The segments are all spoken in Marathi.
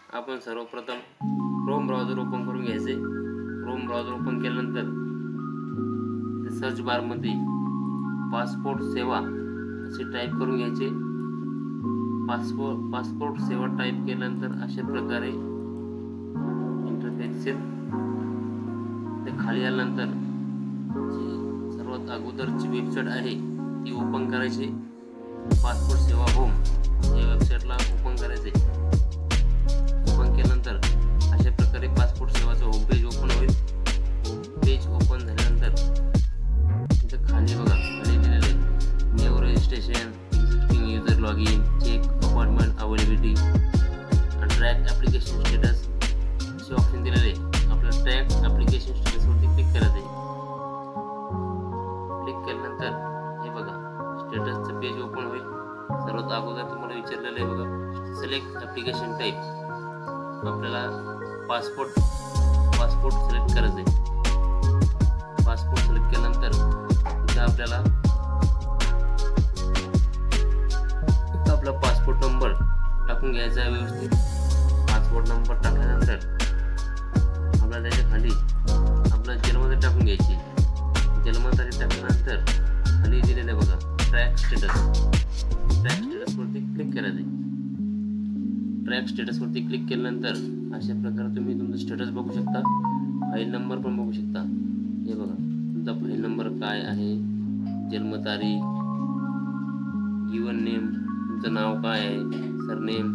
आपण सर्वप्रथम क्रोम ब्राउझर ओपन करून घ्यायचे। क्रोम ब्राउझर ओपन केल्यानंतर सर्च बार मध्ये पासपोर्ट सेवा असे टाइप करून घ्यायचे। पासपोर्ट सेवा टाइप केल्यानंतर अशा प्रकारे इंटरफेस दिसेल। ते खाली आल्यानंतर जी सर्वात अगोदरची वेबसाईट आहे ती ओपन करायची। पासपोर्ट सेवा होम या वेबसाईटला ओपन करायचे। ओपन केल्यानंतर अशा प्रकारे पासपोर्ट सेवाचं होम पेज ओपन होईल। पेज ओपन झाल्यानंतर इथं खाली बघा खाली दिलेलं आहे new registration, existing user login, check appointment availability आणि ट्रॅक ॲप्लिकेशन स्टेटस असे ऑप्शन दिलेले आहे। आपल्याला ट्रॅक ॲप्लिकेशन स्टेटसवरती क्लिक करायचं आहे। क्लिक केल्यानंतर हे बघा स्टेटसचं पेज ओपन होईल। सर्वात अगोदर तुम्हाला विचारलेलं आहे बघा सिलेक्ट ॲप्लिकेशन टाईप। आपल्याला पासपोर्ट सिलेक्ट करायचं आहे। पासपोर्ट सिलेक्ट केल्यानंतर इथं आपल्याला आपला पासपोर्ट नंबर टाकून घ्यायचा आहे व्यवस्थित। पासपोर्ट नंबर टाकल्यानंतर आपल्याला त्याच्या खाली आपला जन्मतारीख टाकून घ्यायची। जन्मतारीख टाकल्यानंतर खाली दिलेलं आहे बघा ट्रॅक स्टेटसवरती क्लिक करायचं आहे। ट्रॅक स्टेटसवरती क्लिक केल्यानंतर अशा प्रकारे तुम्ही तुमचं स्टेटस बघू शकता। फाईल नंबर पण बघू शकता। हे बघा तुमचा फाईल नंबर काय आहे, जन्मतारीख, गिवन नेम, तुमचं नाव काय आहे, surname,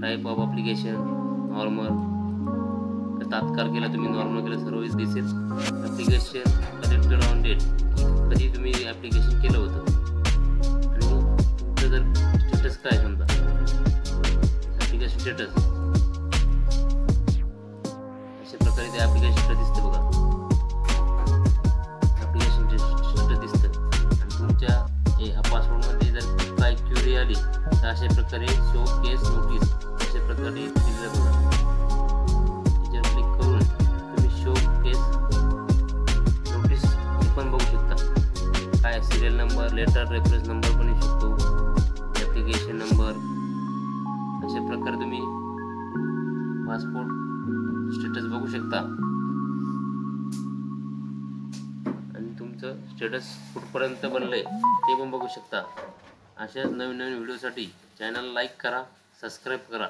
type of application normal, तात्काळ केला तुम्ही नॉर्मल केलं सर्व दिसेल। ॲप्लिकेशन कलेक्टेड ऑन डेट कधी तुम्ही ॲप्लिकेशन केलं होतं आणि तुमचं जर स्टेटस काय समजा ॲप्लिकेशन स्टेटस अशा प्रकारे ते ॲप्लिकेशन स्टेटस दिसतं बघा। ॲप्लिकेशन स्टेटस दिसतं आणि तुमच्या पासवर्डमध्ये जर काय क्युरी आली तर अशा प्रकारे शो केस नोटीस अशा प्रकारे दिलं बघा। त्याच्यावर क्लिक करून तुम्ही शो केस नोटीस पण बघू शकता। काय serial number, letter, reference number पण येऊ शकतो, ॲप्लिकेशन नंबर अशा प्रकारे तुम्ही पासपोर्ट स्टेटस बघू शकता आणि तुमचं स्टेटस कुठपर्यंत बनलंय ते पण बघू शकता। अशाच नवीन व्हिडिओसाठी चॅनल लाईक करा, सबस्क्राईब करा।